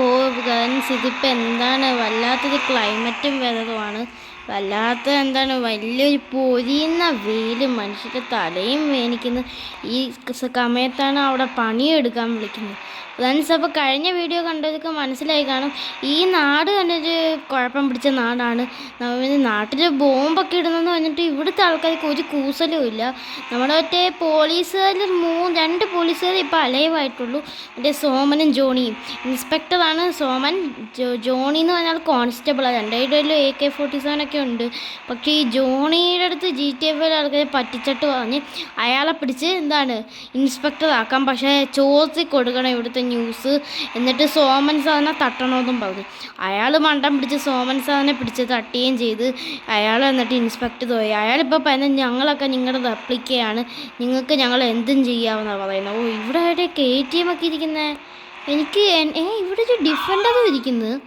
ഓ guys, ഇതിപ്പോൾ എന്താണ് വല്ലാത്തൊരു ക്ലൈമറ്റും വെതറുമാണ്. വല്ലാത്ത എന്താണ് വലിയൊരു പൊരിയുന്ന വെയിൽ, മനുഷ്യരുടെ തലയും വേനിക്കുന്നു. ഈ സമയത്താണ് അവിടെ പണിയെടുക്കാൻ വിളിക്കുന്നത്. ഫ്രണ്ട്സ്, അപ്പോൾ കഴിഞ്ഞ വീഡിയോ കണ്ടതൊക്കെ മനസ്സിലായി കാണും. ഈ നാട് തന്നൊരു കുഴപ്പം പിടിച്ച നാടാണ്. നാട്ടിൽ ബോംബൊക്കെ ഇടുന്നെന്ന് പറഞ്ഞിട്ട് ഇവിടുത്തെ ആൾക്കാർക്ക് ഒരു കൂസലും ഇല്ല. നമ്മുടെ മറ്റേ പോലീസുകാർ രണ്ട് പോലീസുകാർ ഇപ്പോൾ അലൈവായിട്ടുള്ളൂ. മറ്റേ സോമനും ജോണിയും. ഇൻസ്പെക്ടറാണ് സോമൻ, ജോണി എന്ന് പറഞ്ഞാൽ കോൺസ്റ്റബിളാണ്. രണ്ടുപേരും AK-47 ഒക്കെ ഉണ്ട്. പക്ഷേ ഈ ജോണിയുടെ അടുത്ത് GTA ആൾക്കാരെ പറ്റിച്ചിട്ട് പറഞ്ഞ് അയാളെ പിടിച്ച് എന്താണ് ഇൻസ്പെക്ടർ ആക്കാം, പക്ഷേ ചോദിച്ച് കൊടുക്കണം ഇവിടുത്തെ ന്യൂസ്. എന്നിട്ട് സോമൻ സാറിനെ തട്ടണമെന്നും പറഞ്ഞു. അയാൾ മണ്ടം പിടിച്ച് സോമൻ സാറിനെ പിടിച്ച് തട്ടുകയും ചെയ്ത്. അയാൾ എന്നിട്ട് ഇൻസ്പെക്ടർ പോയി. അയാളിപ്പോൾ പറയുന്നത് ഞങ്ങളൊക്കെ നിങ്ങളുടെ റെപ്ലിക്കയാണ്, നിങ്ങൾക്ക് ഞങ്ങൾ എന്തും ചെയ്യാമെന്നാണ് പറയുന്നത്. ഓ, ഇവിടെ എവിടെ KTM ഒക്കെ ഇരിക്കുന്നത്? എനിക്ക് ഇവിടെ ഒരു ഡിഫൻഡറും ഇരിക്കുന്നത്.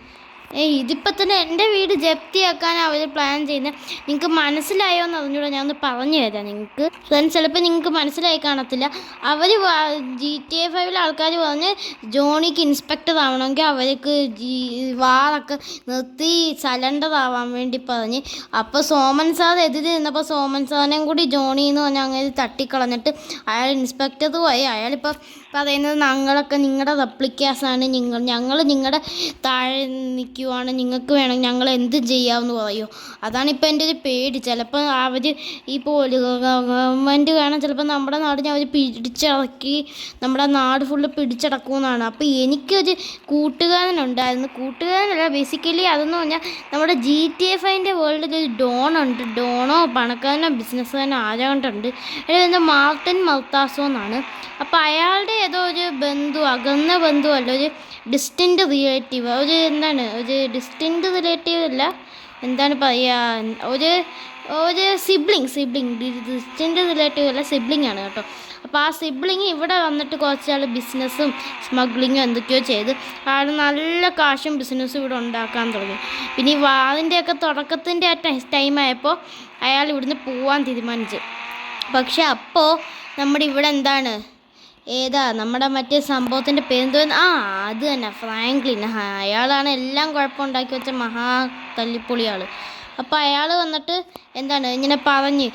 ഇതിപ്പോൾ തന്നെ എൻ്റെ വീട് ജപ്തിയാക്കാൻ അവർ പ്ലാൻ ചെയ്യുന്നത്. നിങ്ങൾക്ക് മനസ്സിലായോ എന്ന് അറിഞ്ഞൂടെ, ഞാൻ ഒന്ന് പറഞ്ഞു തരാം നിങ്ങൾക്ക്. ഫ്രണ്ട്സ്, ചിലപ്പോൾ നിങ്ങൾക്ക് മനസ്സിലായി കാണത്തില്ല. അവർ GTA 5 ആൾക്കാർ പറഞ്ഞ് ജോണിക്ക് ഇൻസ്പെക്ടർ ആവണമെങ്കിൽ അവർക്ക് വാറൊക്കെ നിർത്തി സലണ്ടർ ആവാൻ വേണ്ടി പറഞ്ഞ്. അപ്പോൾ സോമൻ സാർ എതിര് നിന്നപ്പോൾ സോമൻ സാറിനെയും കൂടി ജോണി എന്ന് പറഞ്ഞാൽ അങ്ങനെ തട്ടിക്കളഞ്ഞിട്ട് അയാൾ ഇൻസ്പെക്ടർ പോയി. അയാളിപ്പോൾ പറയുന്നത് ഞങ്ങളൊക്കെ നിങ്ങളുടെ റെപ്ലിക്കാസാണ്, ഞങ്ങൾ നിങ്ങളുടെ താഴെ നിൽക്കുവാണ്, നിങ്ങൾക്ക് വേണം ഞങ്ങൾ എന്ത് ചെയ്യാമെന്ന് പറയുമോ. അതാണ് ഇപ്പോൾ എൻ്റെ ഒരു പേടി. ചിലപ്പോൾ അവർ ഈ ഗവൺമെൻറ് കാണാൻ ചിലപ്പോൾ നമ്മുടെ നാടിനെ അവർ പിടിച്ചിറക്കി നമ്മുടെ നാട് ഫുള്ള് പിടിച്ചടക്കുമെന്നാണ്. അപ്പോൾ എനിക്കൊരു കൂട്ടുകാരനുണ്ടായിരുന്നു. കൂട്ടുകാരനല്ല, ബേസിക്കലി അതെന്ന് പറഞ്ഞാൽ നമ്മുടെ GTA 5 വേൾഡിൽ ഒരു ഡോണുണ്ട്. ഡോണോ പണക്കാരനോ ബിസിനസ്സുകാരനോ ആരാണ്ടുണ്ട്. അതിൽ മാർട്ടിൻ മർത്താസോ എന്നാണ്. അപ്പോൾ അയാളുടെ ഏതോ ഒരു ബന്ധു, അകന്ന ബന്ധു അല്ല, ഒരു ഡിസ്റ്റൻറ്റ് റിലേറ്റീവ്, ഒരു ഡിസ്റ്റൻറ്റ് റിലേറ്റീവ് അല്ല, എന്താണ് പറയുക, ഒരു സിബ്ലിങ് ഡിസ്റ്റൻറ്റ് റിലേറ്റീവ് അല്ല, സിബ്ലിംഗ് ആണ് കേട്ടോ. അപ്പോൾ ആ സിബ്ലിങ് ഇവിടെ വന്നിട്ട് കുറച്ചാൾ ബിസിനസ്സും സ്മഗ്ലിങ്ങും എന്തൊക്കെയോ ചെയ്ത് ആൾ നല്ല കാശും ബിസിനസ്സും ഇവിടെ ഉണ്ടാക്കാൻ തുടങ്ങി. പിന്നെ ഈ വാറിൻ്റെയൊക്കെ തുടക്കത്തിൻ്റെ ആ ടൈമായപ്പോൾ അയാൾ ഇവിടുന്ന് പോവാൻ തീരുമാനിച്ചു. പക്ഷെ അപ്പോൾ നമ്മുടെ ഇവിടെ എന്താണ് നമ്മുടെ മറ്റേ സംഭവത്തിൻ്റെ പേരെന്തോ, അത് തന്നെ ഫ്രാങ്ക്ലിൻ. അയാളാണ് എല്ലാം കുഴപ്പമുണ്ടാക്കി വെച്ച മഹാ തല്ലിപ്പൊളിയാൾ. അപ്പോൾ അയാൾ വന്നിട്ട് ഇങ്ങനെ പറഞ്ഞ്,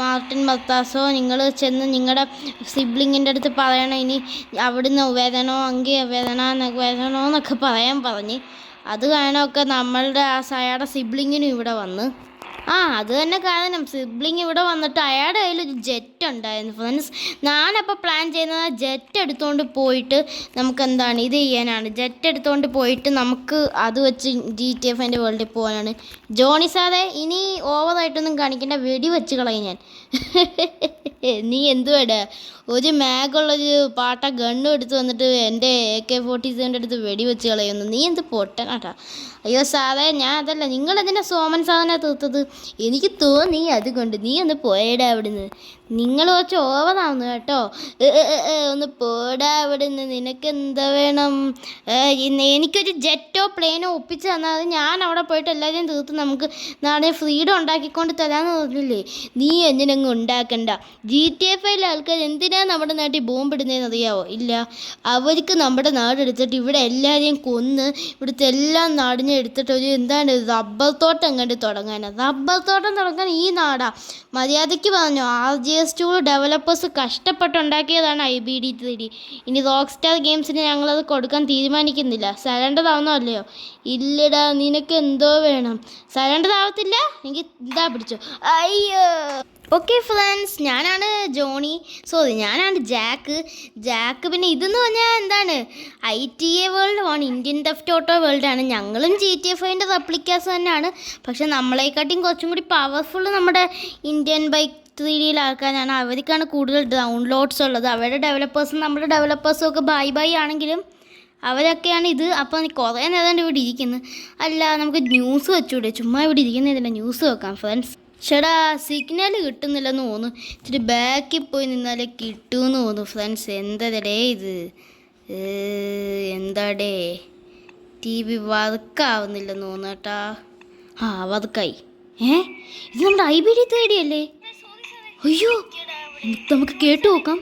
മാർട്ടിൻ മർത്താസോ നിങ്ങൾ ചെന്ന് നിങ്ങളുടെ സിബ്ലിങ്ങിൻ്റെ അടുത്ത് പറയണം, ഇനി അവിടുന്ന് വരണോ എങ്കിൽ വരണോ എന്നൊക്കെ പറഞ്ഞ്. അത് കാരണമൊക്കെ നമ്മളുടെ അയാളുടെ സിബ്ലിങ്ങിനും ഇവിടെ വന്ന്. അത് തന്നെ കാരണം. സിബ്ലിങ് ഇവിടെ വന്നിട്ട് അയാളുടെ കയ്യിലൊരു ജെറ്റ് ഉണ്ടായിരുന്നു. ഫ്രണ്ട്സ്, ഞാനപ്പോൾ പ്ലാൻ ചെയ്യുന്നത് ജെറ്റ് എടുത്തുകൊണ്ട് പോയിട്ട് നമുക്ക് ഇത് ചെയ്യാനാണ്. ജെറ്റ് എടുത്തുകൊണ്ട് പോയിട്ട് നമുക്ക് അത് വെച്ച് GTA 5 വേൾഡിൽ പോകാനാണ്. ജോണി സാറേ, ഇനി ഓവറായിട്ടൊന്നും കാണിക്കേണ്ട, വെടി വെച്ച് കളയും ഞാൻ. നീ എന്തുവേടാ ഒരു മാഗുള്ളൊരു പാട്ട ഗണ്ണും എടുത്ത് വന്നിട്ട് എൻ്റെ AK-47 അടുത്ത് വെടി വെച്ച് കളയുന്നു? നീ എന്ത് പൊട്ടനാട്ടാ. അയ്യോ സാറേ, ഞാൻ അതല്ല, നിങ്ങളെന്തിനാ സോമൻ സാധനം തീർത്തത്? എനിക്ക് തോന്നി അതുകൊണ്ട്. നീ ഒന്ന് പോയടാ അവിടുന്ന്. നിങ്ങൾ കുറച്ച് ഓവറാവുന്നു കേട്ടോ. ഒന്ന് പോടാ അവിടുന്ന്. നിനക്ക് എന്താ വേണം? എനിക്കൊരു ജെറ്റോ പ്ലെയിനോ ഒപ്പിച്ച് തന്നാൽ ഞാൻ അവിടെ പോയിട്ട് എല്ലാവരെയും തീർത്ത് നമുക്ക് നാളെ ഫ്രീഡം ഉണ്ടാക്കിക്കൊണ്ട് തരാമെന്ന് പറഞ്ഞില്ലേ. നീ എന്തിനങ്ങ് ഉണ്ടാക്കണ്ട. GTA 5 ആൾക്കാർ എന്തിനാണ് നമ്മുടെ നാട്ടിൽ ബോംബിടുന്നതെന്ന് അറിയാവോ? ഇല്ല, അവർക്ക് നമ്മുടെ നാടെടുത്തിട്ട് ഇവിടെ എല്ലാവരെയും കൊന്ന് ഇവിടുത്തെ എല്ലാ നാടിനെ എടുത്തിട്ട് ഒരു റബ്ബർ തോട്ടം കണ്ട് തുടങ്ങാനാണ്. റബ്ബർ തോട്ടം തുടങ്ങാൻ ഈ നാടാ. മര്യാദയ്ക്ക് പറഞ്ഞു, RGS2 ഡെവലപ്പേഴ്സ് കഷ്ടപ്പെട്ടുണ്ടാക്കിയതാണ് IBD3D. ഇനി റോക്ക് സ്റ്റാർ ഗെയിംസിന് ഞങ്ങളത് കൊടുക്കാൻ തീരുമാനിക്കുന്നില്ല. സറണ്ടർ ആവുന്നോ അല്ലയോ? ഇല്ലടാ, നിനക്ക് എന്തോ വേണം. സറണ്ടർ ആവത്തില്ല എനിക്ക് ഇതാ പിടിച്ചോ. അയ്യോ. ഓക്കെ ഫ്രണ്ട്സ്, ഞാനാണ് ജോണി, ഞാനാണ് ജാക്ക്. പിന്നെ ഇതെന്ന് പറഞ്ഞാൽ ITA വേൾഡ് ആണ്, ഇന്ത്യൻ തെഫ്റ്റ് ഓട്ടോ വേൾഡാണ്. ഞങ്ങളും GTA 5 റെപ്ലിക്കാസ് തന്നെയാണ്. പക്ഷെ നമ്മളെക്കാട്ടിയും കുറച്ചും കൂടി പവർഫുൾ നമ്മുടെ ഇന്ത്യൻ ബൈക്ക് 3D ആൾക്കാരാണ്. അവർക്കാണ് കൂടുതൽ ഡൗൺലോഡ്സ് ഉള്ളത്. അവരുടെ ഡെവലപ്പേഴ്സും നമ്മുടെ ഡെവലപ്പേഴ്സും ഒക്കെ ബൈ ആണെങ്കിലും അവരൊക്കെയാണ് ഇത്. അപ്പോൾ കുറേ നേരം ഇവിടെ ഇരിക്കുന്നത്. അല്ല, നമുക്ക് ന്യൂസ് വെച്ചൂടെ? ചുമ്മാ ഇവിടെ ഇരിക്കുന്നതില്ല, ന്യൂസ് വെക്കാം ഫ്രണ്ട്സ്. ചേടാ, സിഗ്നൽ കിട്ടുന്നില്ലെന്ന് തോന്നുന്നു. ഇച്ചിരി ബാക്കിൽ പോയി നിന്നാലേ കിട്ടുമെന്ന് തോന്നുന്നു ഫ്രണ്ട്സ്. എന്തടേ ഇത്? എന്താടേ TV വർക്കാവുന്നില്ലെന്ന് തോന്നുന്നു കേട്ടാ. വർക്കായി. ഇത് നമ്മുടെ IBD3D അല്ലേ? അയ്യോ, നമുക്ക് കേട്ടു നോക്കാം.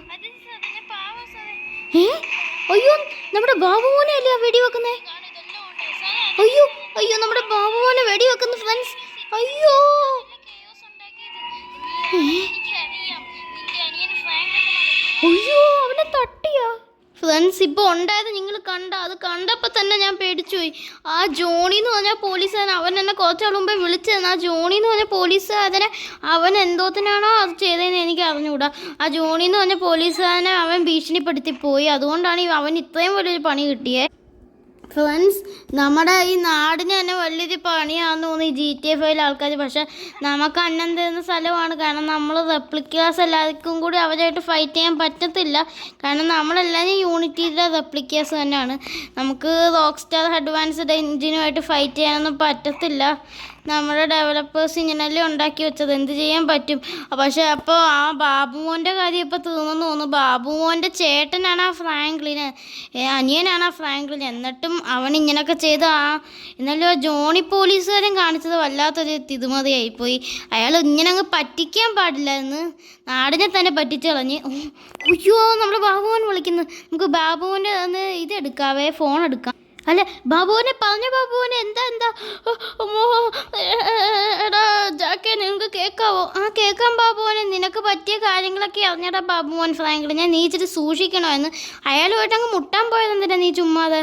അയ്യോ, നമ്മുടെ ബാബുമോനെ അല്ലേ ആ വെടി വെക്കുന്നേ? അയ്യോ അയ്യോ നമ്മുടെ ബാബുമോനെ വെടി വെക്കുന്നു ഫ്രണ്ട്സ്. അയ്യോ അയ്യോ അവനെ തട്ടിയാ ഫ്രണ്ട്സ്. ഇപ്പോൾ ഉണ്ടായത് നിങ്ങൾ അത് കണ്ടപ്പോൾ തന്നെ ഞാൻ പേടിച്ചുപോയി. ആ ജോണി എന്ന് പറഞ്ഞാൽ പോലീസുകാരൻ, അവൻ എന്നെ കുറച്ചാൾ മുമ്പേ വിളിച്ചതെന്ന്. ആ ജോണി എന്ന് പറഞ്ഞ പോലീസുകാരനെ അവൻ എന്തോത്തിനാണോ അത് ചെയ്തതെന്ന് എനിക്ക് അറിഞ്ഞുകൂടാ. ആ ജോണി എന്ന് പറഞ്ഞ പോലീസുകാരനെ അവൻ ഭീഷണിപ്പെടുത്തി പോയി. അതുകൊണ്ടാണ് അവൻ ഇത്രയും വലിയൊരു പണി കിട്ടിയത്. ഫ്രണ്ട്സ്, നമ്മുടെ ഈ നാടിന് തന്നെ വലിയൊരു പണിയാണെന്ന് തോന്നി ഈ GTA 5 ആൾക്കാർ. പക്ഷെ നമുക്ക് അന്നം തരുന്ന സ്ഥലമാണ്. കാരണം നമ്മൾ റെപ്ലിക്കേഴ്സ് എല്ലാവർക്കും കൂടി അവരായിട്ട് ഫൈറ്റ് ചെയ്യാൻ പറ്റത്തില്ല. കാരണം നമ്മളെല്ലാവരും യൂണിറ്റിയുടെ റെപ്ലിക്കേഴ്സ് തന്നെയാണ്. നമുക്ക് റോക്സ്റ്റാർ അഡ്വാൻസ്ഡ് എഞ്ചിനുമായിട്ട് ഫൈറ്റ് ചെയ്യാനൊന്നും പറ്റത്തില്ല. നമ്മുടെ ഡെവലപ്പേഴ്സ് ഇങ്ങനെയല്ലേ ഉണ്ടാക്കി വെച്ചത്, എന്ത് ചെയ്യാൻ പറ്റും. പക്ഷെ അപ്പോൾ ആ ബാബുമോൻ്റെ കാര്യം ഇപ്പോൾ തീർന്നെന്ന് തോന്നുന്നു. ബാബുമോൻ്റെ ചേട്ടനാണ് ആ ഫ്രാങ്ക്ലിൻ, അനിയനാണ് ആ ഫ്രാങ്ക്ലിൻ. എന്നിട്ടും അവൻ ഇങ്ങനെയൊക്കെ ചെയ്ത് എന്നാലും ആ ജോണി പോലീസുകാരൻ കാണിച്ചത് വല്ലാത്തൊരു തിരുമതിയായിപ്പോയി. അയാൾ ഇങ്ങനെ അങ്ങ് പറ്റിക്കാൻ പാടില്ലായിരുന്നു, നാടിനെ തന്നെ പറ്റിച്ച് കളഞ്ഞ്. അയ്യോ നമ്മുടെ ബാബുമോൻ വിളിക്കുന്നു. നമുക്ക് ബാബുമോൻ്റെ ഇതെടുക്കാവേ, ഫോൺ എടുക്കാം. അല്ല ബാബുവിനെ പറഞ്ഞ ബാബുവിനെ എന്താ എടാ ജാക്കെ, നിനക്ക് കേൾക്കാവോ? കേൾക്കാം ബാബുവിനെ. നിനക്ക് പറ്റിയ കാര്യങ്ങളൊക്കെ അറിഞ്ഞടാ ബാബുമോൻ ഫ്രാങ്ക്ലിൻ. നീ ഇച്ചിരി സൂക്ഷിക്കണമായിരുന്നു. അയാളുമായിട്ട് അങ്ങ് മുട്ടാൻ പോയതെന്തിനാ നീ ചുമ്മാതെ?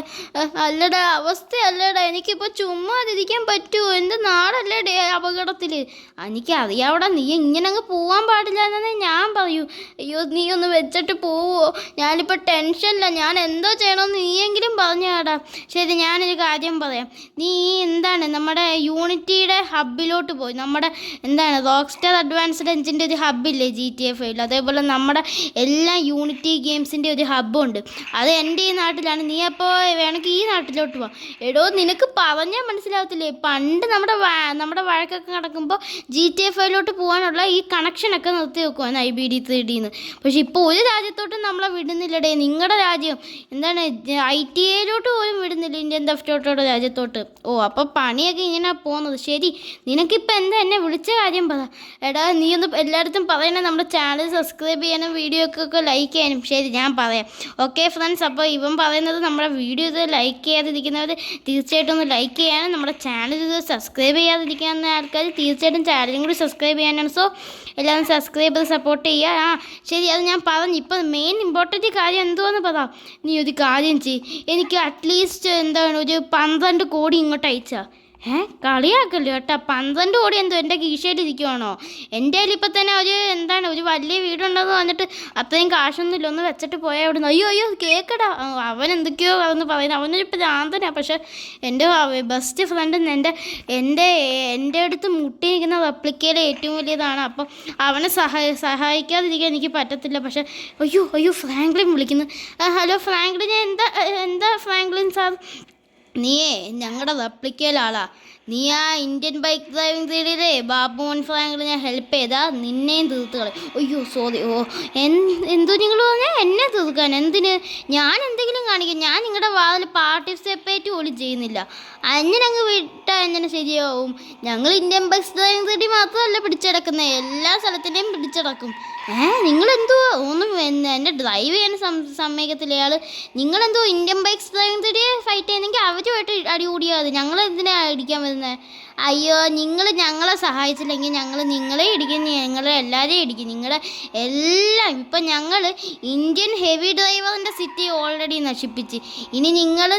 അല്ലടാ അവസ്ഥയല്ലടാ, എനിക്കിപ്പോൾ ചുമ്മാതിരിക്കാൻ പറ്റുമോ? എൻ്റെ നാടല്ലേ അപകടത്തിൽ. എനിക്കറിയാവടാ, നീ ഇങ്ങനെ അങ്ങ് പോവാൻ പാടില്ല എന്നേ ഞാൻ പറയൂ. അയ്യോ നീ ഒന്ന് വെച്ചിട്ട് പോവോ? ഞാനിപ്പോൾ ടെൻഷനില്ല. ഞാൻ എന്തോ ചെയ്യണമെന്ന് നീയെങ്കിലും പറഞ്ഞാടാ. ശരി, ഞാനൊരു കാര്യം പറയാം. നീ നമ്മുടെ യൂണിറ്റിയുടെ ഹബ്ബിലോട്ട് പോയി. നമ്മുടെ റോക്സ്റ്റാർ അഡ്വാൻസ്ഡ് എഞ്ചിൻ്റെ ഒരു ഹബ്ബില്ലേ GTA 5, അതേപോലെ നമ്മുടെ എല്ലാ യൂണിറ്റി ഗെയിംസിൻ്റെ ഒരു ഹബ്ബുണ്ട്. അത് എൻ്റെ ഈ നാട്ടിലാണ്. നീ അപ്പോൾ വേണമെങ്കിൽ ഈ നാട്ടിലോട്ട് പോവാം. എടോ നിനക്ക് പറഞ്ഞാൽ മനസ്സിലാവത്തില്ലേ? പണ്ട് നമ്മുടെ വഴക്കൊക്കെ നടക്കുമ്പോൾ GTA 5 പോകാനുള്ള ഈ കണക്ഷനൊക്കെ നിർത്തി വെക്കുവാണ് IBD 3Dന്ന്. പക്ഷെ ഇപ്പോൾ ഒരു രാജ്യത്തോട്ടും നമ്മളെ വിടുന്നില്ലടേ. നിങ്ങളുടെ രാജ്യം ITA പോലും വിടുന്നില്ല, ഇന്ത്യൻ ദഫ്റ്റോട്ടോടെ രാജ്യത്തോട്ട്. അപ്പോൾ പണിയൊക്കെ ഇങ്ങനെ പോകുന്നത്. ശരി, നിനക്കിപ്പോൾ എന്താ എന്നെ വിളിച്ച കാര്യം പറ. എടാ നീ ഒന്ന് എല്ലായിടത്തും പറയണേ നമ്മുടെ ചാനൽ സബ്സ്ക്രൈബ് ചെയ്യാനും വീഡിയോ ഒക്കെ ലൈക്ക് ചെയ്യാനും. ശരി, ഞാൻ പറയാം. ഓക്കെ ഫ്രണ്ട്സ്, അപ്പോൾ ഇവൻ പറയുന്നത് നമ്മുടെ വീഡിയോ ഇത് ലൈക്ക് ചെയ്യാതിരിക്കുന്നവർ തീർച്ചയായിട്ടും ഒന്ന് ലൈക്ക് ചെയ്യാനും, നമ്മുടെ ചാനൽ ഇത് സബ്സ്ക്രൈബ് ചെയ്യാതിരിക്കുന്ന ആൾക്കാർ തീർച്ചയായിട്ടും ചാനലും കൂടി സബ്സ്ക്രൈബ് ചെയ്യാനാണ്. സോ എല്ലാവരും സബ്സ്ക്രൈബ് ചെയ്ത് സപ്പോർട്ട് ചെയ്യുക. ശരി, അത് ഞാൻ പറഞ്ഞു. ഇപ്പോൾ മെയിൻ ഇമ്പോർട്ടൻറ്റ് കാര്യം എന്തുവാന്ന് പറയാം. നീ ഒരു കാര്യം എനിക്ക് അറ്റ്ലീസ്റ്റ് ഒരു 12 കോടി ഇങ്ങോട്ട് അയച്ചാ. കളിയാക്കല്ലോ കേട്ടോ. 12 കോടി എന്തോ എൻ്റെ കീശയിലിരിക്കുവാണോ? എൻ്റെ കയ്യിൽ ഇപ്പം തന്നെ ഒരു വലിയ വീടുണ്ടെന്ന് പറഞ്ഞിട്ട് അത്രയും കാശൊന്നും ഇല്ല, ഒന്ന് വെച്ചിട്ട് പോയാൽ അവിടെ നിന്ന്. അയ്യോ കേക്കടാ, അവൻ എന്തൊക്കെയോ അതെന്ന് പറയുന്നത്. അവനൊരു പ്രാന്തനാണ്. പക്ഷെ എൻ്റെ ബെസ്റ്റ് ഫ്രണ്ട് എൻ്റെ അടുത്ത് മുട്ടി നിൽക്കുന്ന റെപ്ലിക്കയിലെ ഏറ്റവും വലിയതാണ്. അപ്പം അവനെ സഹായിക്കാതിരിക്കാൻ എനിക്ക് പറ്റത്തില്ല. പക്ഷെ അയ്യോ ഫ്രാങ്ക്ലിൻ വിളിക്കുന്നു. ഹലോ ഫ്രാങ്ക്ലിൻ, എന്താ ഫ്രാങ്ക്ലിൻ സാർ? നീയേ ഞങ്ങളുടെ റെപ്ലിക്കയിലാളാ. നീ ആ ഇന്ത്യൻ ബൈക്ക് ഡ്രൈവിംഗ് ത്രീഡിയിലെ ബാബുമോൻ ഫ്രാങ്ക്ലിനെ ഹെൽപ്പ് ചെയ്താൽ നിന്നെയും തീർത്ത് കളയും. അയ്യോ സോറി. എന്തോ നിങ്ങൾ പറഞ്ഞാൽ എന്നെ തീർക്കാൻ? എന്തിന്? ഞാൻ എന്തെങ്കിലും കാണിക്കും. ഞാൻ നിങ്ങളുടെ വാതിൽ പാർട്ടിസിപ്പേറ്റ് പോലും ചെയ്യുന്നില്ല. അങ്ങനെ അങ്ങ് വിട്ടാൽ എങ്ങനെ ശരിയാവും? ഞങ്ങൾ ഇന്ത്യൻ ബൈക്ക് ഡ്രൈവിംഗ് ത്രീഡി മാത്രമല്ല പിടിച്ചടക്കുന്നത്, എല്ലാ സ്ഥലത്തിൻ്റെയും പിടിച്ചടക്കും. നിങ്ങളെന്തോ എന്നെ ഡ്രൈവ് ചെയ്യാൻ സമ്മതിക്കത്തില്ല അയാൾ. നിങ്ങളെന്തോ ഇന്ത്യൻ ബൈക്സ് ഡ്രൈവിംഗ് ത്രീഡിയെ ഫൈറ്റ് ചെയ്യുന്നെങ്കിൽ അവരുമായിട്ട് അടി കൂടിയാൽ മതി. ഞങ്ങളെന്തിനാണ് അടിക്കാൻ വരുന്നത്? അയ്യോ, നിങ്ങൾ ഞങ്ങളെ സഹായിച്ചില്ലെങ്കിൽ ഞങ്ങൾ നിങ്ങളെ ഇടിക്കും, ഞങ്ങളെ എല്ലാവരെയും ഇടിക്കും. നിങ്ങളെ എല്ലാം ഇപ്പം ഞങ്ങൾ ഇന്ത്യൻ ഹെവി ഡ്രൈവറിൻ്റെ സിറ്റി ഓൾറെഡി നശിപ്പിച്ച്, ഇനി നിങ്ങൾ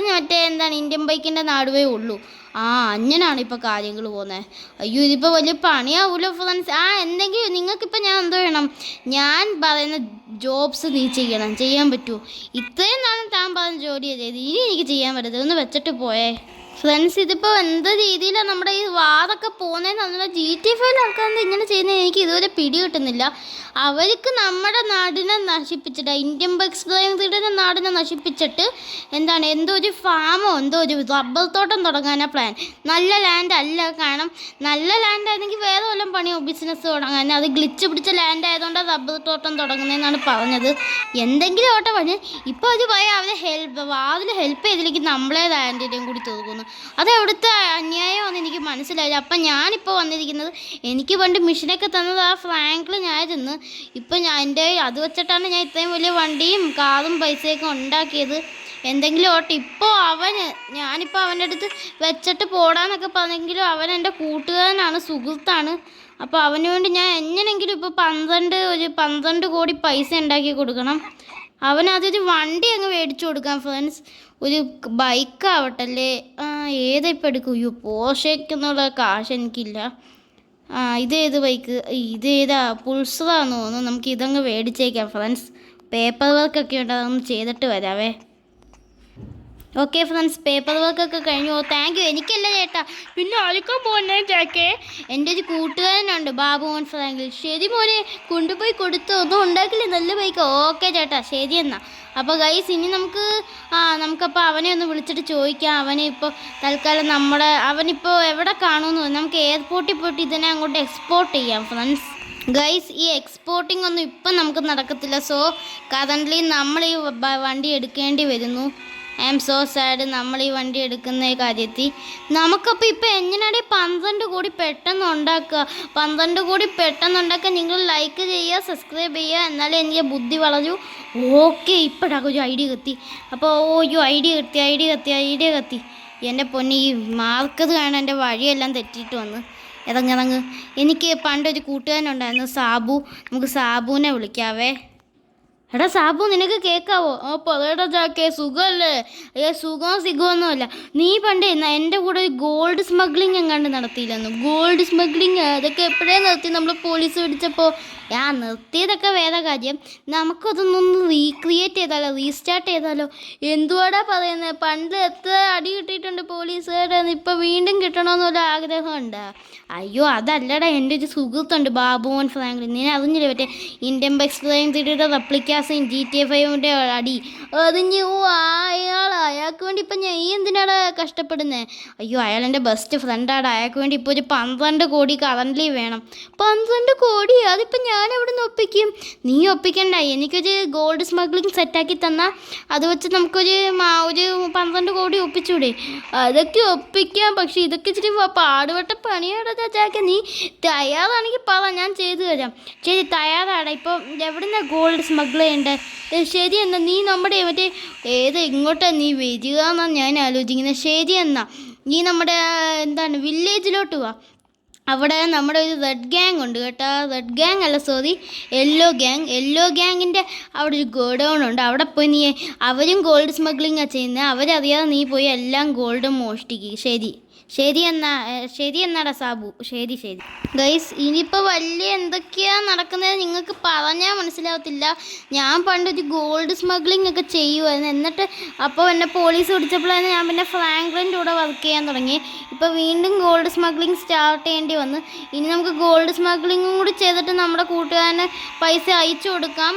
ഇന്ത്യൻ ബൈക്കിൻ്റെ നാടുവേ ഉള്ളൂ. അങ്ങനെയാണ് ഇപ്പോൾ കാര്യങ്ങൾ പോകുന്നത്. അയ്യോ ഇതിപ്പോൾ വലിയ പണിയാവൂല്ലോ ഫ്രണ്ട്സ്. എന്തെങ്കിലും നിങ്ങൾക്കിപ്പോൾ ഞാൻ എന്തോ വേണം? ഞാൻ പറയുന്ന ജോബ്സ് നീ ചെയ്യാൻ പറ്റുമോ? ഇത്രയും നാളും താൻ പറഞ്ഞ ജോലിയാണ് ചെയ്ത്, ഇനി എനിക്ക് ചെയ്യാൻ പറ്റത്തില്ല. ഒന്ന് വെച്ചിട്ട് പോയേ. ഫ്രണ്ട്സ്, ഇതിപ്പോൾ എന്ത് രീതിയിലാണ് നമ്മുടെ ഈ വാറൊക്കെ പോകുന്നതെന്ന് GTA 5 ആൾക്കാരെന്താ ഇങ്ങനെ ചെയ്യുന്നത് എനിക്ക് ഇതുവരെ പിടി കിട്ടുന്നില്ല. അവർക്ക് നമ്മുടെ നാടിനെ നശിപ്പിച്ചിട്ട്, ഇന്ത്യൻ ബൈക്സ് ഡ്രൈവിംഗ് ത്രീഡിയുടെ നാടിനെ നശിപ്പിച്ചിട്ട് എന്തോ ഒരു ഫാമോ ഒരു റബ്ബർ തോട്ടം തുടങ്ങാനാണ് പ്ലാൻ. നല്ല ലാൻഡ് അല്ല. കാരണം നല്ല ലാൻഡ് ആയിരുന്നെങ്കിൽ വേറെ വല്ലതും പണിയോ ബിസിനസ് തുടങ്ങാൻ. അത് ഗ്ലിച്ച് പിടിച്ച ലാൻഡ് ആയതുകൊണ്ട് റബ്ബർ തോട്ടം തുടങ്ങുന്നതെന്നാണ് പറഞ്ഞത്. എന്തെങ്കിലും ഓട്ടം പറഞ്ഞ് ഇപ്പോൾ അത് പറയാം. അവരെ വാതിൽ ഹെൽപ്പ് ചെയ്തില്ലെങ്കിൽ നമ്മളെ ലാൻഡിൻ്റെയും കൂടി തീർക്കുന്നു. അത് എവിടുത്തെ അന്യായമാണെന്ന് എനിക്ക് മനസ്സിലായില്ല. അപ്പം ഞാനിപ്പോൾ വന്നിരിക്കുന്നത്, എനിക്ക് പണ്ട് മിഷനൊക്കെ തന്നത് ആ ഫ്രാങ്ക്ലിൻ ആയിരുന്നു. ഇപ്പം അത് വെച്ചിട്ടാണ് ഞാൻ ഇത്രയും വലിയ വണ്ടിയും കാറും പൈസയൊക്കെ ഉണ്ടാക്കിയത്. എന്തെങ്കിലും ഓട്ടെ. ഇപ്പോൾ ഞാനിപ്പോൾ അവൻ്റെ അടുത്ത് വെച്ചിട്ട് പോടാന്നൊക്കെ പറഞ്ഞെങ്കിലും അവൻ എൻ്റെ കൂട്ടുകാരനാണ്, സുഹൃത്താണ്. അപ്പോൾ അവന് വേണ്ടി ഞാൻ എങ്ങനെയെങ്കിലും ഇപ്പോൾ 12 കോടി പൈസ ഉണ്ടാക്കി കൊടുക്കണം. അവനതൊരു വണ്ടി അങ്ങ് മേടിച്ചു കൊടുക്കാം ഫ്രണ്ട്സ്. ഒരു ബൈക്കാവട്ടല്ലേ, ഏതിപ്പോൾ എടുക്കും? അയ്യോ, പോർഷയ്ക്കെന്നുള്ള കാശ് എനിക്കില്ല. ഇതേത് ബൈക്ക്? ഇതേതാ? പുൾസറാന്ന് തോന്നുന്നു. നമുക്ക് ഇതങ്ങ് മേടിച്ചേക്കാം ഫ്രണ്ട്സ്. പേപ്പർ വർക്കൊക്കെ ഉണ്ട്, അതൊന്ന് ചെയ്തിട്ട് വരാവേ. ഓക്കെ ഫ്രണ്ട്സ്, പേപ്പർ വർക്കൊക്കെ കഴിഞ്ഞു. Thank you. എനിക്കല്ല ചേട്ടാ, പിന്നെ ആർക്കും പോകണേ ചാക്കേ. എൻ്റെ ഒരു കൂട്ടുകാരനുണ്ട്, ബാബുമോൻ ഫ്രാങ്കിൽ. ശരി മോനെ, കൊണ്ടുപോയി കൊടുത്തു. ഒന്നും ഉണ്ടാക്കില്ലേ, നല്ല ബൈക്ക്. ഓക്കെ ചേട്ടാ, ശരി എന്നാൽ. അപ്പോൾ ഗൈസ്, ഇനി നമുക്കപ്പോൾ അവനെ ഒന്ന് വിളിച്ചിട്ട് ചോദിക്കാം. അവനെ ഇപ്പോൾ തൽക്കാലം അവനിപ്പോൾ എവിടെ കാണുമെന്ന് നമുക്ക് എയർപോർട്ടിൽ പോയിട്ട് ഇതിനെ അങ്ങോട്ട് എക്സ്പോർട്ട് ചെയ്യാം ഫ്രണ്ട്സ്. ഗൈസ്, ഈ എക്സ്പോർട്ടിംഗ് ഒന്നും ഇപ്പം നമുക്ക് നടക്കത്തില്ല. സോ കറൻ്റ്ലി നമ്മൾ ഈ വണ്ടി എടുക്കേണ്ടി വരുന്നു. I am so sad. നമ്മൾ ഈ വണ്ടി എടുക്കുന്ന കാര്യത്തിൽ നമുക്കപ്പോൾ ഇപ്പോൾ എങ്ങനെയാണ് 12 കോടി പെട്ടെന്ന് ഉണ്ടാക്കുക? 12 കോടി പെട്ടെന്ന് ഉണ്ടാക്കാൻ നിങ്ങൾ ലൈക്ക് ചെയ്യുക, സബ്സ്ക്രൈബ് ചെയ്യുക, എന്നാലേ എനിക്ക് ബുദ്ധി വളരൂ. ഓക്കെ, ഇപ്പോഴാണ് ഒരു ഐഡിയ കത്തി. അപ്പോൾ ഐഡിയ കത്തി. എൻ്റെ പൊന്നി, ഈ മാർക്കത് കാണാൻ എൻ്റെ വഴിയെല്ലാം തെറ്റിയിട്ട് വന്ന് ഇറങ്ങ്. എനിക്ക് പണ്ടൊരു കൂട്ടുകാരനുണ്ടായിരുന്നു, സാബു. നമുക്ക് സാബുവിനെ വിളിക്കാവേ. എടാ സാബു, നിനക്ക് കേൾക്കാവോ? പറയടാ ചാക്കേ, സുഖമല്ലേ? സുഖമൊന്നുമല്ല. നീ പണ്ടേ എൻ്റെ കൂടെ ഗോൾഡ് സ്മഗ്ലിങ് എങ്ങാണ്ട് നടത്തിയില്ലെന്നു. ഗോൾഡ് സ്മഗ്ലിങ് അതൊക്കെ എപ്പോഴേ നിർത്തി, നമ്മൾ പോലീസ് പിടിച്ചപ്പോൾ. നിർത്തിയതൊക്കെ വേറെ കാര്യം. നമുക്കതൊന്നൊന്ന് റീക്രിയേറ്റ് ചെയ്താലോ, റീസ്റ്റാർട്ട് ചെയ്താലോ? എന്തുവാടാ പറയുന്നത്? പണ്ട് എത്ര അടി കിട്ടിയിട്ടുണ്ട് പോലീസുകാരുടെ, ഇപ്പോൾ വീണ്ടും കിട്ടണമെന്നുള്ള ആഗ്രഹമുണ്ട്. അയ്യോ അതല്ലടാ, എൻ്റെ ഒരു സുഹൃത്തുണ്ട്, ബാബുമോൻ ഫ്രാങ്ക്ലിൻ. നീ അറിഞ്ഞില്ലേ മറ്റേ ഇന്ത്യൻ എക്സ്പ്ലെയിൻ തിരിയുടെ റെപ്ലിക്കാസിൻ GTA 5 അടി അറിഞ്ഞ്? അയാൾക്ക് വേണ്ടി ഇപ്പം ഞാൻ എന്തിനാടാ കഷ്ടപ്പെടുന്നത്? അയ്യോ, അയാൾ എൻ്റെ ബെസ്റ്റ് ഫ്രണ്ടാണ്. അയാൾക്ക് വേണ്ടി ഇപ്പോൾ ഒരു 12 കോടി കറൻ്റ്ലി വേണം. 12 കോടി? അതിപ്പോൾ ഞാൻ എവിടെ നിന്ന് ഒപ്പിക്കും? നീ ഒപ്പിക്കണ്ട. എനിക്കൊരു ഗോൾഡ് സ്മഗ്ലിങ് സെറ്റാക്കി തന്നാൽ അത് വെച്ച് നമുക്കൊരു 12 കോടി ഒപ്പിച്ചൂടെ? അതൊക്കെ ഒപ്പിക്കാം, പക്ഷെ ഇതൊക്കെ ഇച്ചിരി പാടുപെട്ട പണിയാടാ ചാച്ചാക്ക. നീ തയ്യാറാണെങ്കിൽ പറ, ഞാൻ ചെയ്തു തരാം. ശരി, തയ്യാറാടാ. ഇപ്പോൾ എവിടെ നിന്നാണ് ഗോൾഡ് സ്മഗിൾ ചെയ്യേണ്ടത്? ശരി എന്നാ, നീ നമ്മുടെ മറ്റേ ഇങ്ങോട്ടാണ് നീ വരിക എന്നാണ് ഞാൻ ആലോചിക്കുന്നത്. ശരി എന്നാ, നീ നമ്മുടെ വില്ലേജിലോട്ട് വാ. അവിടെ നമ്മുടെ ഒരു റെഡ് ഗ്യാങ് ഉണ്ട് കേട്ടോ. റെഡ് ഗ്യാങ് അല്ല, സോറി, യെല്ലോ ഗ്യാങ്ങിൻ്റെ അവിടെ ഒരു ഗോഡൗൺ ഉണ്ട്. അവിടെ പോയി നീ, അവരും ഗോൾഡ് സ്മഗ്ലിങ്ങാണ് ചെയ്യുന്നത്. അവരറിയാതെ നീ പോയി എല്ലാം ഗോൾഡും മോഷ്ടിക്കുക. ശരി എന്നാടാ സാബു. ശരി ഗൈസ്, ഇനിയിപ്പോൾ വലിയ എന്തൊക്കെയാണ് നടക്കുന്നത് നിങ്ങൾക്ക് പറഞ്ഞാൽ മനസ്സിലാവത്തില്ല. ഞാൻ പണ്ടൊരു ഗോൾഡ് സ്മഗ്ലിംഗ് ഒക്കെ ചെയ്യുമായിരുന്നു. എന്നിട്ട് അപ്പോൾ എന്നെ പോലീസ് പിടിച്ചപ്പോഴാണ് ഞാൻ പിന്നെ ഫ്രാങ്ക്ലിൻ്റെ കൂടെ വർക്ക് ചെയ്യാൻ തുടങ്ങി. ഇപ്പോൾ വീണ്ടും ഗോൾഡ് സ്മഗ്ലിംഗ് സ്റ്റാർട്ട് ചെയ്യേണ്ടി വന്നു. ഇനി നമുക്ക് ഗോൾഡ് സ്മഗ്ലിങ്ങും കൂടി ചെയ്തിട്ട് നമ്മുടെ കൂട്ടുകാരന് പൈസ അയച്ചു കൊടുക്കാം.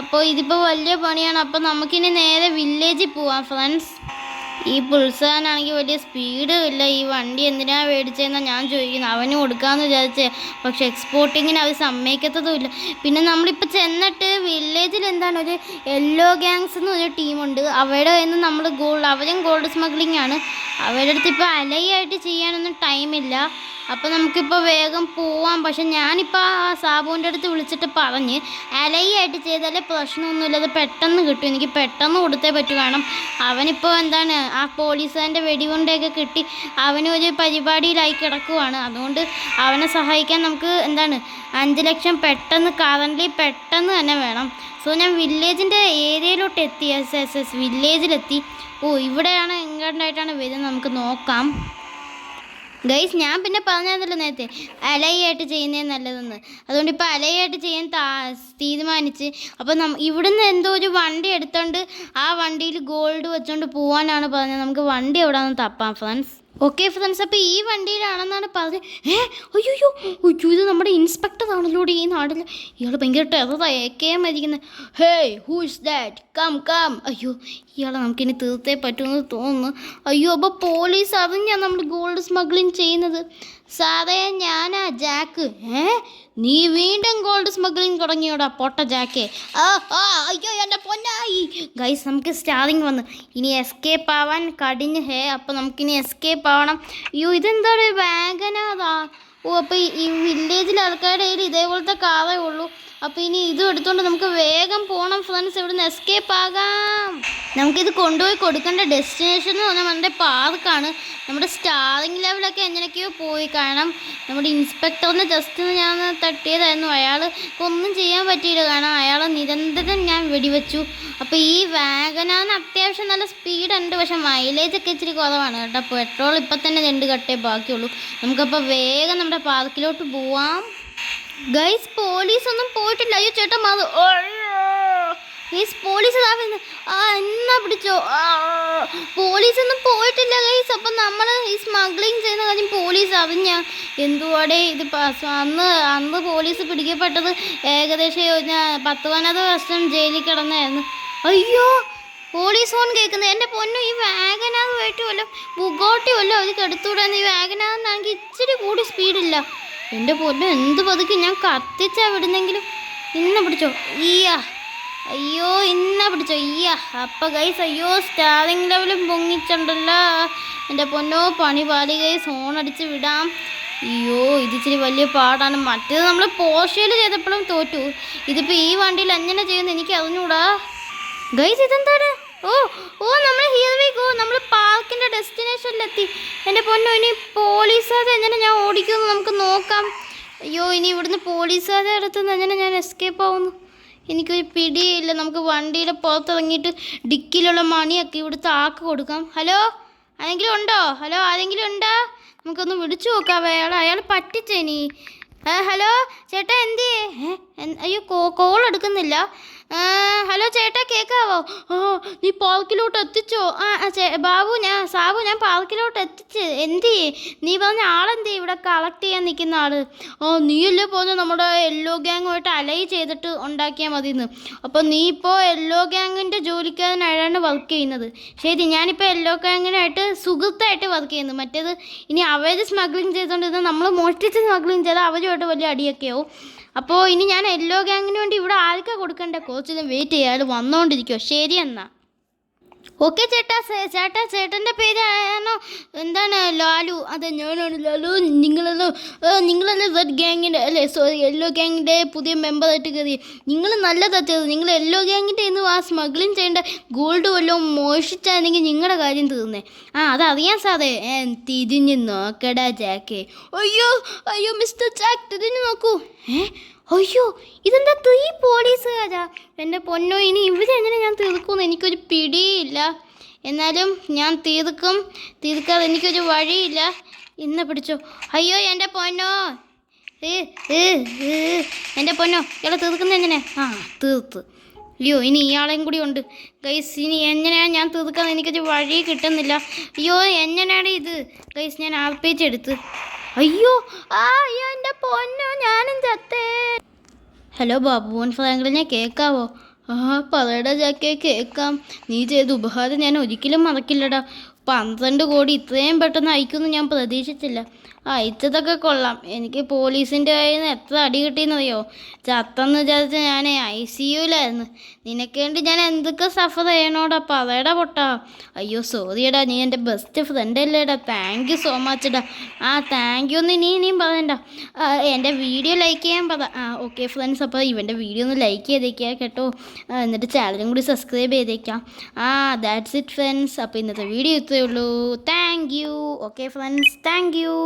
അപ്പോൾ ഇതിപ്പോൾ വലിയ പണിയാണ്. അപ്പോൾ നമുക്കിനി നേരെ വില്ലേജിൽ പോവാം ഫ്രണ്ട്സ്. ഈ പുൾസാനാണെങ്കിൽ വലിയ സ്പീഡും ഇല്ല. ഈ വണ്ടി എന്തിനാണ് മേടിച്ചതെന്നാണ് ഞാൻ ചോദിക്കുന്നത്. അവന് കൊടുക്കാമെന്ന് വിചാരിച്ചേ, പക്ഷെ എക്സ്പോർട്ടിങ്ങിന് അവർ സമ്മതിക്കത്തതുമില്ല. പിന്നെ നമ്മളിപ്പോൾ ചെന്നിട്ട് വില്ലേജിൽ ഒരു യെല്ലോ ഗ്യാങ്സ് എന്നൊരു ടീമുണ്ട്. അവരുടെ കയ്യിൽ നിന്ന് നമ്മൾ അവരും ഗോൾഡ് സ്മഗ്ലിംഗ് ആണ്. അവരുടെ അടുത്ത് ഇപ്പോൾ അലയായിട്ട് ചെയ്യാനൊന്നും ടൈമില്ല. അപ്പോൾ നമുക്കിപ്പോൾ വേഗം പോവാം. പക്ഷെ ഞാനിപ്പോൾ ആ സാബുവിൻ്റെ അടുത്ത് വിളിച്ചിട്ട് പറഞ്ഞ് അലയായിട്ട് ചെയ്താലേ പ്രശ്നമൊന്നുമില്ല, അത് പെട്ടെന്ന് കിട്ടും. എനിക്ക് പെട്ടെന്ന് കൊടുത്തേ പറ്റൂ. കാരണം അവനിപ്പോൾ ആ പോലീസുകാരൻ്റെ വെടികൊണ്ടൊക്കെ കിട്ടി അവനൊരു പരിപാടിയിലായി കിടക്കുവാണ്. അതുകൊണ്ട് അവനെ സഹായിക്കാൻ നമുക്ക് 5 ലക്ഷം പെട്ടെന്ന് തന്നെ വേണം. സോ ഞാൻ വില്ലേജിൻ്റെ ഏരിയയിലോട്ട് എത്തി. വില്ലേജിലെത്തി. ഇവിടെയാണ് എങ്ങോട്ടായിട്ടാണ് വരുന്നത്, നമുക്ക് നോക്കാം. ഗൈസ്, ഞാൻ പിന്നെ പറഞ്ഞതല്ലോ നേരത്തെ അലയായിട്ട് ചെയ്യുന്നതാണ് നല്ലതെന്ന്. അതുകൊണ്ട് ഇപ്പോൾ അലയായിട്ട് ചെയ്യാൻ തീരുമാനിച്ച്. അപ്പോൾ ഇവിടുന്ന് എന്തോ ഒരു വണ്ടി എടുത്തോണ്ട് ആ വണ്ടിയിൽ ഗോൾഡ് വെച്ചോണ്ട് പോകാനാണ് പറഞ്ഞത്. നമുക്ക് വണ്ടി എവിടെയാണെന്ന് തപ്പാം ഫ്രണ്ട്സ്. ഓക്കെ ഫ്രണ്ട്സ്, അപ്പോൾ ഈ വണ്ടിയിലാണെന്നാണ് പറഞ്ഞത്. അയ്യോ ഇത് നമ്മുടെ ഇൻസ്പെക്ടർ ആണല്ലോ ഈ നാട്ടിൽ. ഇയാൾ ഭയങ്കര ടെററായേക്കേ മരിക്കുന്നത്. Hey, who is that? Come. അയ്യോ, ഇയാളെ നമുക്കിനി തീർത്തേ പറ്റുമെന്ന് തോന്നുന്നു. അയ്യോ, അപ്പോൾ പോലീസ് അറിഞ്ഞാൽ നമ്മൾ ഗോൾഡ് സ്മഗ്ലിങ് ചെയ്യുന്നത്. സാറേ, ഞാനാ ജാക്ക്. നീ വീണ്ടും ഗോൾഡ് സ്മഗ്ലിങ് തുടങ്ങിയോടാ പൊട്ട ജാക്കേ. അയ്യോ എൻ്റെ പൊന്നായി. ഗൈസ്, നമുക്ക് സ്റ്റാറിങ് വന്ന് ഇനി എസ്കേപ്പ് ആവാൻ കടിഞ്ഞ്. അപ്പോൾ നമുക്കിനി എസ്കേപ്പ് ആവണം. അയ്യോ, ഇതെന്താ വാഗനാറാ? അപ്പോൾ ഈ വില്ലേജിൽ ആൾക്കാരുടെ കയ്യിൽ ഇതേപോലത്തെ കാറേ ഉള്ളൂ. അപ്പോൾ ഇനി ഇതും എടുത്തുകൊണ്ട് നമുക്ക് വേഗം പോകണം ഫ്രണ്ട്സ്, ഇവിടുന്ന് എസ്കേപ്പ് ആകാം. നമുക്കിത് കൊണ്ടുപോയി കൊടുക്കേണ്ട ഡെസ്റ്റിനേഷൻ എന്ന് പറഞ്ഞാൽ നമ്മുടെ പാർക്കാണ്. നമ്മുടെ സ്റ്റാറിങ് ലെവലൊക്കെ എങ്ങനെയൊക്കെയോ പോയി. കാരണം നമ്മുടെ ഇൻസ്പെക്ടറിനെ ജസ്റ്റ് ഞാൻ തട്ടിയതായിരുന്നു. അയാൾക്ക് ഒന്നും ചെയ്യാൻ പറ്റിയില്ല, കാരണം അയാളെ നിരന്തരം ഞാൻ വെടിവെച്ചു. അപ്പോൾ ഈ വാഗനാറിന് അത്യാവശ്യം നല്ല സ്പീഡുണ്ട്, പക്ഷേ മൈലേജ് ഒക്കെ ഇച്ചിരി കുറവാണ് കേട്ടോ. പെട്രോൾ ഇപ്പം തന്നെ 2 കട്ടേ ബാക്കിയുള്ളൂ. നമുക്കപ്പോൾ വേഗം നമ്മുടെ പാർക്കിലോട്ട് പോവാം. ഗൈസ് പോലീസൊന്നും പോയിട്ടില്ല. അയ്യോ ചേട്ടാ മാറി. ഗൈസ് പോലീസ് എന്നാ പിടിച്ചോ. പോലീസൊന്നും പോയിട്ടില്ല ഗൈസ്. അപ്പം നമ്മൾ ഈ സ്മഗ്ലിങ് ചെയ്യുന്ന കാര്യം പോലീസ് അറിഞ്ഞ എന്തുവാടെ ഇത്. അന്ന് പോലീസ് പിടിക്കപ്പെട്ടത് ഏകദേശം 10-12 വർഷം ജയിലിൽ കിടന്നായിരുന്നു. അയ്യോ പോലീസ് ഫോൺ കേൾക്കുന്നത്. എൻ്റെ പൊന്നു, ഈ വാഗനാറുമായിട്ട് വല്ലതും ബുഗോട്ടി വല്ലതും അവർക്ക് എടുത്തുകൂടാന്ന്. ഈ വാഗനാറിനാണെങ്കിൽ ഇച്ചിരി കൂടി സ്പീഡില്ല. എൻ്റെ പൊന്നു എന്ത് പതുക്കി ഞാൻ കത്തിച്ചാ വിടുന്നെങ്കിലും. ഇന്ന പിടിച്ചോ ഈയാ. അയ്യോ ഇന്ന പിടിച്ചോ ഈയാ. അപ്പം ഗൈസ് അയ്യോ സ്റ്റാറിങ് ലെവലും പൊങ്ങിച്ചുണ്ടല്ലോ. എൻ്റെ പൊന്നോ പണി പാലി ഗൈസ്. ഹോണടിച്ച് വിടാം. അയ്യോ ഇതിച്ചിരി വലിയ പാടാണ്. മറ്റേത് നമ്മൾ പോർഷയിൽ ചെയ്തപ്പോഴും തോറ്റു. ഇതിപ്പോൾ ഈ വണ്ടിയിൽ എങ്ങനെ ചെയ്യുമെന്ന് എനിക്ക് അറിഞ്ഞൂടാ ഗൈസ്. ഇതെന്താണ്? ഓ നമ്മൾ ഹിയർ വി ഗോ. നമ്മൾ പാർക്കിൻ്റെ ഡെസ്റ്റിനേഷനിലെത്തി. എൻ്റെ പൊന്നോ ഇനി പോലീസുകാരെ എങ്ങനെ ഞാൻ ഓടിക്കുമെന്ന് നമുക്ക് നോക്കാം. അയ്യോ ഇനി ഇവിടുന്ന് പോലീസുകാരെ അടുത്തുനിന്ന് എങ്ങനെ ഞാൻ എസ്കേപ്പ് ആവുന്നു എനിക്കൊരു പിടിയില്ല. നമുക്ക് വണ്ടിയുടെ പുറത്തിറങ്ങിയിട്ട് ഡിക്കിലുള്ള മണിയൊക്കെ ഇവിടുത്തെ ആക്ക് കൊടുക്കാം. ഹലോ ആരെങ്കിലും ഉണ്ടോ? ഹലോ ആരെങ്കിലും ഉണ്ടോ? നമുക്കൊന്ന് വിളിച്ചു നോക്കാം. അയാൾ പറ്റിച്ചേനി. ഹലോ ചേട്ടാ എന്തിയേ? അയ്യോ കോൾ എടുക്കുന്നില്ല. ഹലോ ചേട്ടാ കേൾക്കാവോ? നീ പാർക്കിലോട്ട് എത്തിച്ചോ? സാബു ഞാൻ പാർക്കിലോട്ട് എത്തിച്ച്. എന്തിയേ നീ പറഞ്ഞ ആളെന്തേ ഇവിടെ കളക്ട് ചെയ്യാൻ നിൽക്കുന്ന ആള്? നീയല്ലേ പോന്ന് നമ്മുടെ യെല്ലോ ഗ്യാങ്ങുമായിട്ട് അലൈ ചെയ്തിട്ട് ഉണ്ടാക്കിയാൽ മതിയെന്ന്. അപ്പോൾ നീ ഇപ്പോൾ യെല്ലോ ഗ്യാങ്ങിൻ്റെ ജോലിക്കാരനായാണ് വർക്ക് ചെയ്യുന്നത്. ശരി, ഞാനിപ്പോൾ യെല്ലോ ഗ്യാങ്ങിനായിട്ട് സുഹൃത്തായിട്ട് വർക്ക് ചെയ്യുന്നു. മറ്റേത് ഇനി അവർ സ്മഗ്ലിങ് ചെയ്തുകൊണ്ടിരുന്നത് നമ്മൾ മോഷ്ടിച്ച് സ്മഗ്ലിങ് ചെയ്താൽ അവരുമായിട്ട് വലിയ അടിയൊക്കെ ആവും. അപ്പോൾ ഇനി ഞാൻ യെല്ലോ ഗ്യാങ്ങിന് വേണ്ടി ഇവിടെ ആർക്കാണ് കൊടുക്കണ്ടേ? കുറച്ച് വെയിറ്റ് ചെയ്യാൻ വന്നുകൊണ്ടിരിക്കുമോ? ശരി എന്നാൽ ഓക്കെ ചേട്ടാ. ചേട്ടൻ്റെ പേരാണോ? എന്താണ്? ലാലു. അതെ ഞാനാണ് ലാലു. നിങ്ങളല്ലേ റെഡ് ഗ്യാങ്ങിൻ്റെ അല്ലേ, സോറി യെല്ലോ ഗ്യാങ്ങിൻ്റെ പുതിയ മെമ്പറായിട്ട് കയറി. നിങ്ങൾ നല്ലതാ ചെയ്തത്. നിങ്ങൾ യെല്ലോ ഗ്യാങ്ങിൻ്റെ ഇന്ന് ആ സ്മഗ്ലിങ് ചെയ്യേണ്ട ഗോൾഡ് വല്ലതും മോഷിച്ചാണെങ്കിൽ നിങ്ങളുടെ കാര്യം തീർന്നേ. അതറിയാം സാറേ. തിരിഞ്ഞ് നോക്കടാ ജാക്കേ. അയ്യോ മിസ്റ്റർ ജാക്ക് തിരിഞ്ഞ് നോക്കൂ. അയ്യോ ഇതെന്താ 3 പോലീസുകാരാ? എൻ്റെ പൊന്നോ ഇനി ഇവരെങ്ങനെ ഞാൻ തീർക്കുമെന്ന് എനിക്കൊരു പിടിയില്ല. എന്നാലും ഞാൻ തീർക്കാതെ എനിക്കൊരു വഴിയില്ല. ഇന്ന് പിടിച്ചോ. അയ്യോ എൻ്റെ പൊന്നോ. എൻ്റെ പൊന്നോ ഇയാളെ തീർക്കുന്നത് എങ്ങനെ? തീർത്ത്. അയ്യോ ഇനി ഇയാളെയും കൂടി ഉണ്ട് ഗൈസ്. ഇനി എങ്ങനെയാണ് ഞാൻ തീർക്കാതെ എനിക്കൊരു വഴി കിട്ടുന്നില്ല. അയ്യോ എങ്ങനെയാണ് ഇത് ഗൈസ്? ഞാൻ ആർപ്പിച്ചെടുത്ത്. അയ്യോ എൻ്റെ പൊന്നോ ഞാനും ചത്തേ. ഹലോ ബാബുവൻ ഫ്രാങ്ക്ലിനെ കേൾക്കാവോ? പറയടാ ജാക്കേ കേൾക്കാം. നീ ചെയ്ത ഉപഹാരം ഞാൻ ഒരിക്കലും മറക്കില്ലടാ. 12 കോടി ഇത്രയും പെട്ടെന്ന് അയക്കുമെന്ന് ഞാൻ പ്രതീക്ഷിച്ചില്ല. അയച്ചതൊക്കെ കൊള്ളാം. എനിക്ക് പോലീസിൻ്റെ കയ്യിൽ നിന്ന് എത്ര അടി കിട്ടിയെന്നറിയോ? ചത്തെന്ന് വിചാരിച്ച ഞാൻ ICUലായിരുന്നു. നിനക്ക് വേണ്ടി ഞാൻ എന്തൊക്കെ സഫർ ചെയ്യണോടാ? പറയടാ പൊട്ടാ. അയ്യോ സോറിയടാ, നീ എൻ്റെ ബെസ്റ്റ് ഫ്രണ്ട് അല്ലേടാ. താങ്ക് യു സോ മച്ച് ഡാ. താങ്ക് യു ഒന്ന് ഇനിയും പറയണ്ട. എൻ്റെ വീഡിയോ ലൈക്ക് ചെയ്യാൻ പറ. ഓക്കെ ഫ്രണ്ട്സ്, അപ്പോൾ ഇവൻ്റെ വീഡിയോ ഒന്ന് ലൈക്ക് ചെയ്തേക്കാം കേട്ടോ. എന്നിട്ട് ചാനലും കൂടി സബ്സ്ക്രൈബ് ചെയ്തേക്കാം. That's it friends. അപ്പോൾ ഇന്നത്തെ വീഡിയോ ഇത്രയേ ഉള്ളൂ. Thank you. Okay friends, thank you.